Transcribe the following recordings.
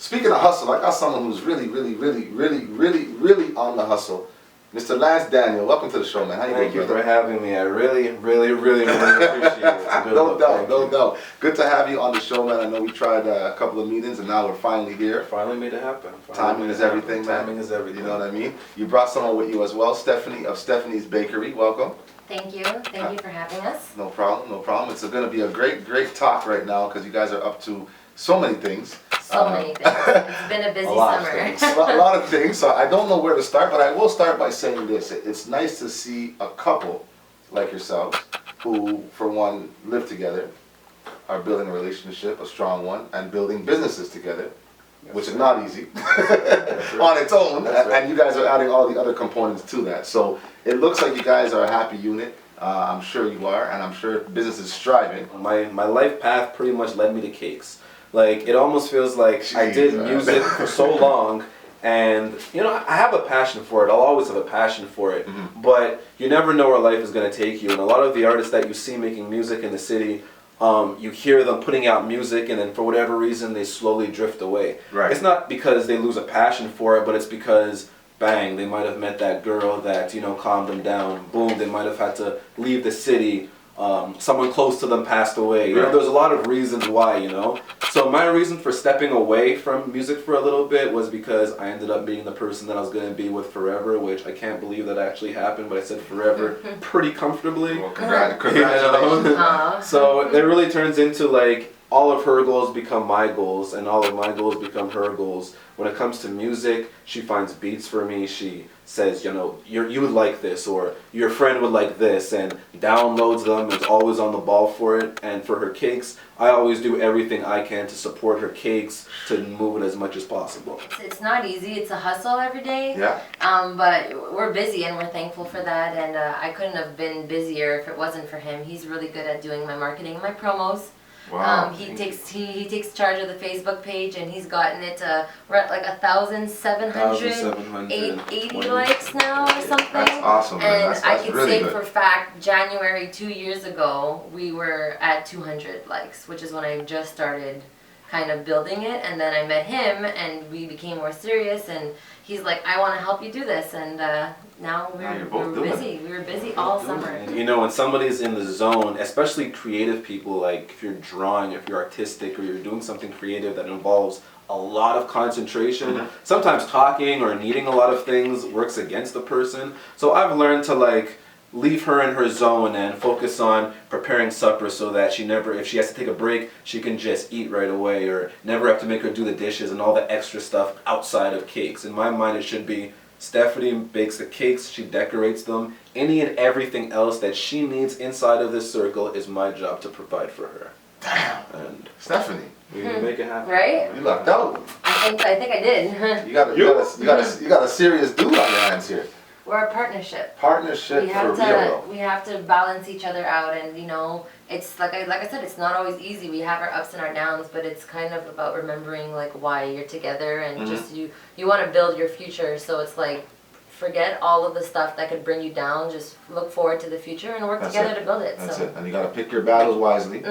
speaking of hustle, I got someone who's really on the hustle. Mr. Lance Daniel, welcome to the show, man. How you doing, Thank you for having me. I really appreciate it. It's a good No doubt. Good to have you on the show, man. I know we tried a couple of meetings, and now we're finally here. Finally made it happen. Timing is everything, man. Timing is everything. You know what I mean? You brought someone with you as well, Stephanie of Stephanie's Bakery. Welcome. Thank you. Thank you for having us. No problem. It's going to be a great talk right now because you guys are up to so many things. So many things. It's been a busy summer. A lot of things. So I don't know where to start, but I will start by saying this. It's nice to see a couple like yourselves who, for one, live together, are building a relationship, a strong one, and building businesses together, which is not easy on its own. And you guys are adding all the other components to that. So it looks like you guys are a happy unit. I'm sure you are, and I'm sure business is striving. My life path pretty much led me to cakes. Like, it almost feels like I did music for so long, and, you know, I have a passion for it. I'll always have a passion for it, but you never know where life is going to take you. And a lot of the artists that you see making music in the city, you hear them putting out music, and then for whatever reason, they slowly drift away. Right. It's not because they lose a passion for it, but it's because, bang, they might have met that girl that, you know, calmed them down. Boom, they might have had to leave the city. Someone close to them passed away. You know, there's a lot of reasons why, you know. So my reason for stepping away from music for a little bit was because I ended up being the person that I was going to be with forever, which I can't believe that actually happened, but I said forever pretty comfortably. Well, congratulations. You know? So it really turns into like all of her goals become my goals, and all of my goals become her goals. When it comes to music, she finds beats for me. She says, you know, you would like this, or your friend would like this, and downloads them, is always on the ball for it. And for her cakes, I always do everything I can to support her cakes, to move it as much as possible. It's not easy. It's a hustle every day. Yeah. But we're busy, and we're thankful for that. And I couldn't have been busier if it wasn't for him. He's really good at doing my marketing and my promos. Wow. He takes charge of the Facebook page, and he's gotten it to, we're at like 1,780 likes now or something. That's awesome, man. And I can really say good. for a fact, January 2 years ago, we were at 200 likes, which is when I just started kind of building it. And then I met him, and we became more serious, and he's like, I want to help you do this. And now we're busy. We were busy all summer. You know, when somebody's in the zone, especially creative people, like if you're drawing, if you're artistic, or you're doing something creative that involves a lot of concentration, sometimes talking or needing a lot of things works against the person. So I've learned to like leave her in her zone and focus on preparing supper so that she never, if she has to take a break, she can just eat right away, or never have to make her do the dishes and all the extra stuff outside of cakes. In my mind, it should be Stephanie bakes the cakes, she decorates them. Any and everything else that she needs inside of this circle is my job to provide for her. Damn. And Stephanie, we can make it happen. Right? you lucked out. I think I did. You got a serious dude on your hands here. We're a partnership. Partnership We have for real. we have to balance each other out, and you know, it's like I said, it's not always easy. We have our ups and our downs, but it's kind of about remembering like why you're together, and just you want to build your future. So it's like, forget all of the stuff that could bring you down. Just look forward to the future and work together to build it. That's it. And you got to pick your battles wisely.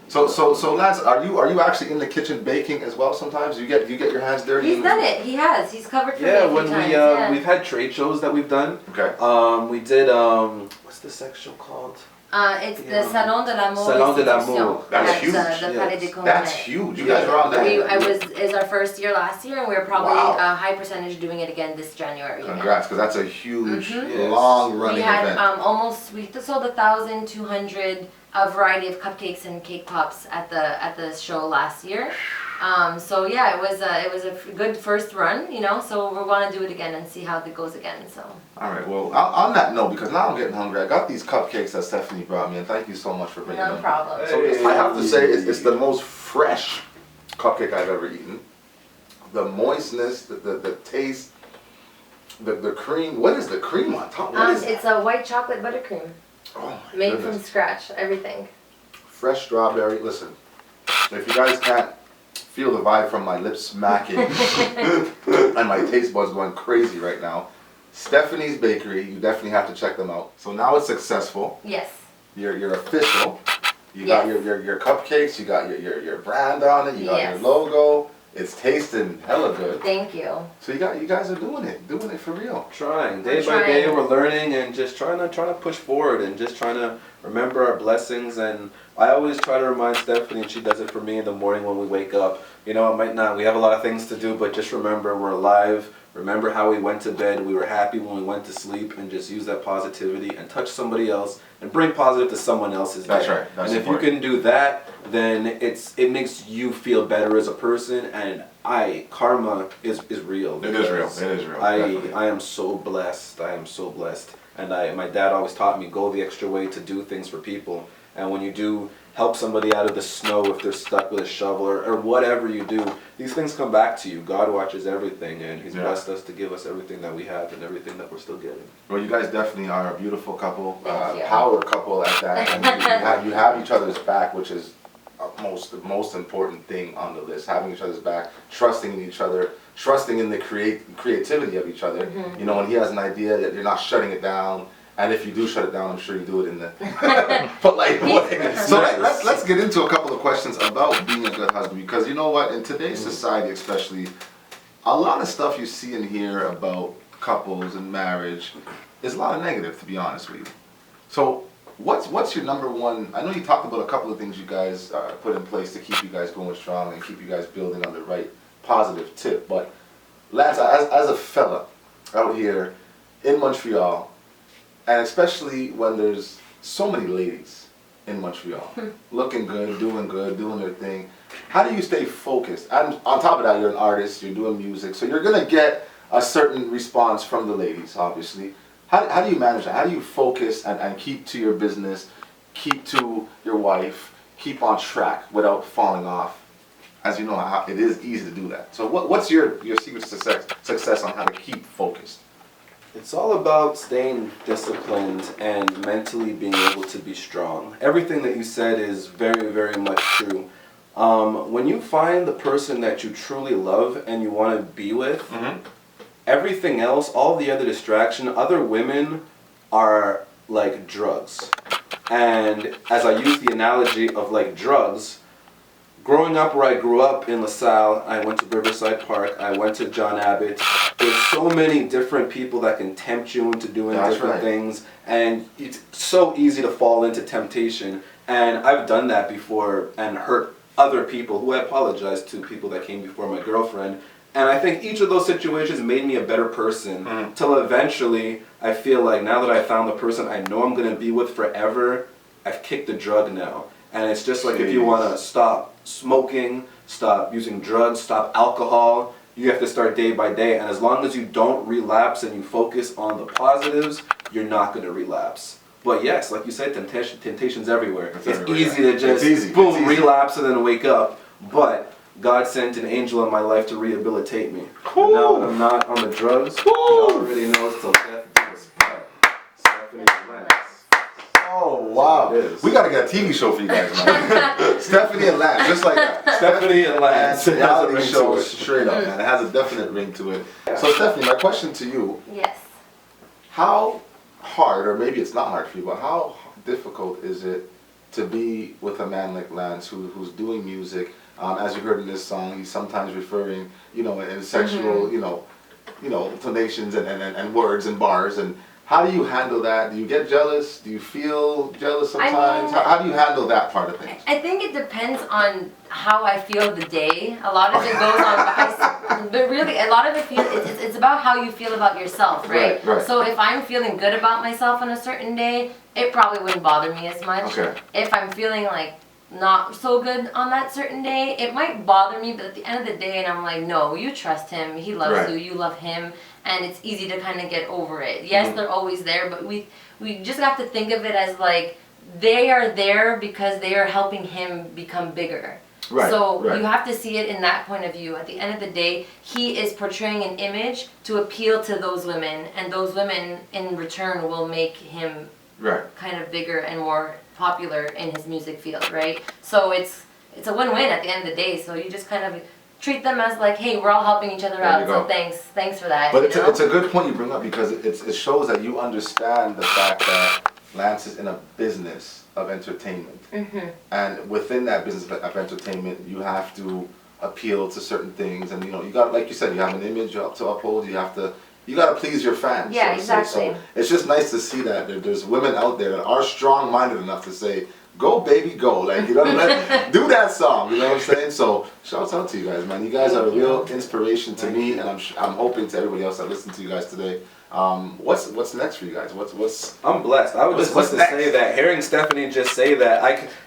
So Lance, are you actually in the kitchen baking as well? Sometimes you get your hands dirty. He's done it. He has. He's covered for me a few when times. we've had trade shows that we've done. Okay. We did what's the sex show called? It's the Salon de l'Amour. Salon de l'Amour. That's at huge. the Palais des Congrès. That's huge. You guys are on that. It's our first year last year, and we're probably a high percentage doing it again this January. Congrats, because that's a huge, long-running We had event. we sold 1,200 a variety of cupcakes and cake pops at the show last year. So yeah, it was a good first run, you know. So we want to do it again and see how it goes again. So. All right. Well, on that note, because now I'm getting hungry, I got these cupcakes that Stephanie brought me, and thank you so much for bringing them. No problem. So I have to say, it's the most fresh cupcake I've ever eaten. The moistness, the taste, the cream. What is the cream on top? It's a white chocolate buttercream. Oh my Made goodness. from scratch, everything. Fresh strawberry. Listen, if you guys can't feel the vibe from my lips smacking and my taste buds going crazy right now, Stephanie's Bakery, you definitely have to check them out. So now it's successful. Yes. You're official. You got your cupcakes. You got your brand on it. You got your logo. It's tasting hella good. Thank you. So you guys are doing it for real. Trying We're day by day, trying. we're learning and just trying to push forward and just trying to remember our blessings. And I always try to remind Stephanie, and she does it for me in the morning when we wake up. You know, it might not. We have a lot of things to do, but just remember we're alive. Remember how we went to bed. We were happy when we went to sleep, and just use that positivity and touch somebody else and bring positive to someone else's day. That's right. That's and if important. you can do that, then it makes you feel better as a person. And karma is real. It is real. It is real. Definitely. I am so blessed. I am so blessed. And my dad always taught me, go the extra way to do things for people. And when you do help somebody out of the snow if they're stuck with a shovel or whatever you do, these things come back to you. God watches everything, and He's blessed us to give us everything that we have and everything that we're still getting. Well, you guys definitely are a beautiful couple, Thank you. power couple at that. And you have each other's back, which is the most important thing on the list. Having each other's back, trusting in each other, trusting in the creativity of each other. Mm-hmm. You know, when he has an idea, that you're not shutting it down. And if you do shut it down, I'm sure you do it in the polite way. So let's get into a couple of questions about being a good husband, because you know what, in today's society especially, a lot of stuff you see and hear about couples and marriage is a lot of negative, to be honest with you. So what's your number one? I know you talked about a couple of things you guys put in place to keep you guys going strong and keep you guys building on the right positive tip. But Lance, as a fella out here in Montreal, and especially when there's so many ladies in Montreal, looking good, doing their thing, how do you stay focused? And on top of that, you're an artist, you're doing music, so you're gonna get a certain response from the ladies, obviously. How do you manage that? How do you focus and keep to your business, keep to your wife, keep on track without falling off? As you know, it is easy to do that. So what's your secret to success on how to keep focused? It's all about staying disciplined and mentally being able to be strong. Everything that you said is very, very much true. When you find the person that you truly love and you want to be with, everything else, all the other distraction, other women are like drugs. And as I use the analogy of like drugs, growing up where I grew up in LaSalle, I went to Riverside Park, I went to John Abbott. There's so many different people that can tempt you into doing different things, and it's so easy to fall into temptation. And I've done that before and hurt other people, who I apologize to people that came before my girlfriend. And I think each of those situations made me a better person, till eventually I feel like now that I found the person I know I'm going to be with forever, I've kicked the drug now. And it's just like if you want to stop smoking, stop using drugs, stop alcohol, you have to start day by day. And as long as you don't relapse and you focus on the positives, you're not going to relapse. But yes, like you said, temptation's everywhere. It's easy to just boom, relapse and then wake up. But God sent an angel in my life to rehabilitate me. And now that I'm not on the drugs, God already knows till death do us part. Stephanie and Lance. Oh wow! We gotta get a TV show for you guys, man. Stephanie and Lance, just like that. Stephanie and Lance. Reality show, straight up, man. It has a definite ring to it. So Stephanie, my question to you: Yes. how hard, or maybe it's not hard for you, but how difficult is it to be with a man like Lance, who's doing music? As you heard in this song, he's sometimes referring, in sexual, tonations and words and bars. And how do you handle that? Do you get jealous? Do you feel jealous sometimes? How do you handle that part of things? I think it depends on how I feel the day. A lot of it goes on, but really, a lot of it's about how you feel about yourself, right? Right. So if I'm feeling good about myself on a certain day, it probably wouldn't bother me as much. Okay. If I'm feeling like not so good on that certain day, it might bother me, but at the end of the day, and I'm like, no, you trust him, he loves you, you love him, and it's easy to kind of get over it. Yes, they're always there, but we just have to think of it as like they are there because they are helping him become bigger. So you have to see it in that point of view. At the end of the day, he is portraying an image to appeal to those women, and those women in return will make him kind of bigger and more popular in his music field, right? So it's a win-win at the end of the day. So you just kind of treat them as like, hey, we're all helping each other out. So thanks for that. But it's a good point you bring up, because it shows that you understand the fact that Lance is in a business of entertainment, and within that business of entertainment, you have to appeal to certain things, and you know, you got, like you said, you have an image you have to uphold. You got to please your fans. Yeah, so to say. exactly. So it's just nice to see that there's women out there that are strong-minded enough to say, "Go, baby, go!" Like, you know, do that song. You know what I'm saying? So shouts out to you guys, man. You guys are a real inspiration to me, and I'm hoping to everybody else that listened to you guys today. What's next for you guys? What's I'm blessed. I would just like what's to next? say that hearing Stephanie just say that,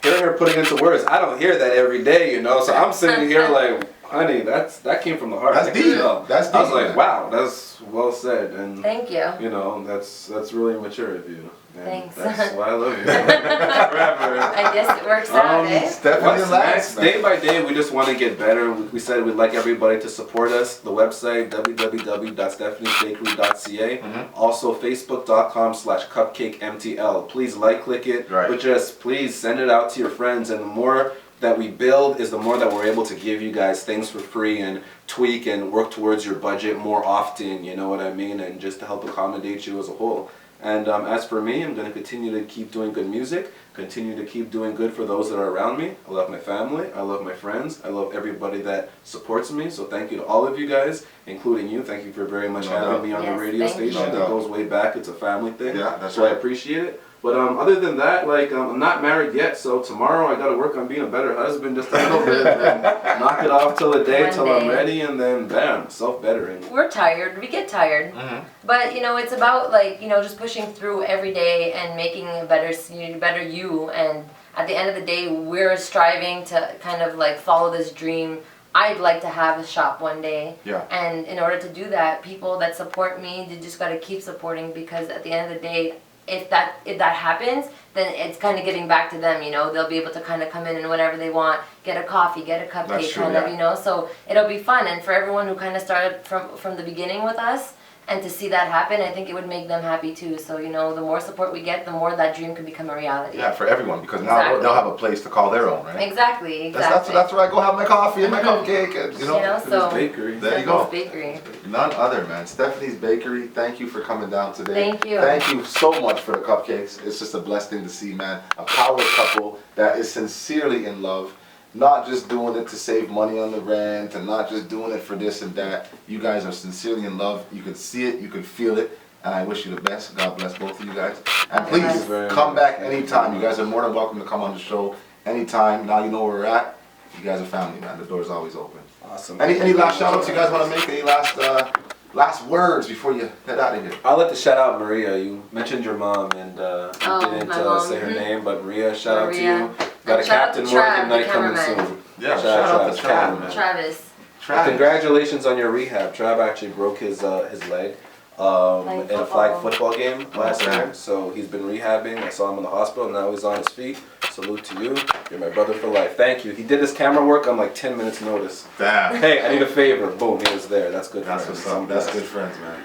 hearing her putting into words, I don't hear that every day, you know. So I'm sitting here like, honey, that came from the heart. That's I can deep. tell. That's I was deep, like, man. wow, that's well said, and Thank you. you know, that's really mature of you. And Thanks. That's why I love you. Forever. I guess it works out, eh? Stephanie What's and Lance, next? man. Day by day, we just want to get better. We said we'd like everybody to support us. The website, www.stephaniesbakery.ca. Also, facebook.com/cupcakemtl. Please click it. Right. But just please send it out to your friends. And the more that we build is the more that we're able to give you guys things for free and tweak and work towards your budget more often, you know what I mean? And just to help accommodate you as a whole. And as for me, I'm going to continue to keep doing good music, continue to keep doing good for those that are around me. I love my family, I love my friends, I love everybody that supports me. So thank you to all of you guys, including you. Thank you for very much having me on the Yes, radio thank you. station. No It doubt. goes way back. It's a family thing. Yeah, that's so I right. appreciate it. But other than that, like I'm not married yet, so tomorrow I got to work on being a better husband just a little bit, and knock it off till the day One till I'm day. ready, and then bam, self-bettering. We're tired. We get tired. But you know, it's about like, you know, just pushing through every day and making a better you. And at the end of the day, we're striving to kind of like follow this dream. I'd like to have a shop one day. Yeah. And in order to do that, people that support me, they just got to keep supporting, because at the end of the day, if that happens, then it's kind of getting back to them, you know. They'll be able to kind of come in and whenever they want, get a coffee, get a That's cupcake, true, kind of, yeah. you know. So it'll be fun, and for everyone who kind of started from the beginning with us, and to see that happen, I think it would make them happy too. So, you know, the more support we get, the more that dream can become a reality. Yeah, for everyone, because now Exactly. they'll have a place to call their own, right? Exactly. That's where I go have my coffee and my cupcake, and you know. You know, so Bakery. There you go. Stephanie's Bakery. None other, man. Stephanie's Bakery, thank you for coming down today. Thank you. Thank you so much for the cupcakes. It's just a blessed thing to see, man. A power couple that is sincerely in love, not just doing it to save money on the rent and not just doing it for this and that. You guys are sincerely in love. You can see it, you can feel it, and I wish you the best. God bless both of you guys. And God please bless. Very come much. back anytime. You guys are more than welcome to come on the show anytime. Now you know where we're at. You guys are family, man. The door's always open. Awesome. Any last shout outs you guys want to make? Any last words before you head out of here? I'd like to shout out Maria. You mentioned your mom, and you didn't my mom. say her name, but Maria, shout out to Maria. you. Got a And shout out Captain to Morgan Trav, the night coming cameraman. soon. Yeah, shout out to Trav, man. Travis. Travis. Congratulations on your rehab. Trav actually broke his leg in a flag football game last Okay. year. So he's been rehabbing. I saw him in the hospital. Now he's on his feet. Salute to you. You're my brother for life. Thank you. He did his camera work on like 10 minutes notice. Damn. Hey, I need a favor. Boom, he was there. That's good That's friends. what's up. I'm That's blessed. good friends, man.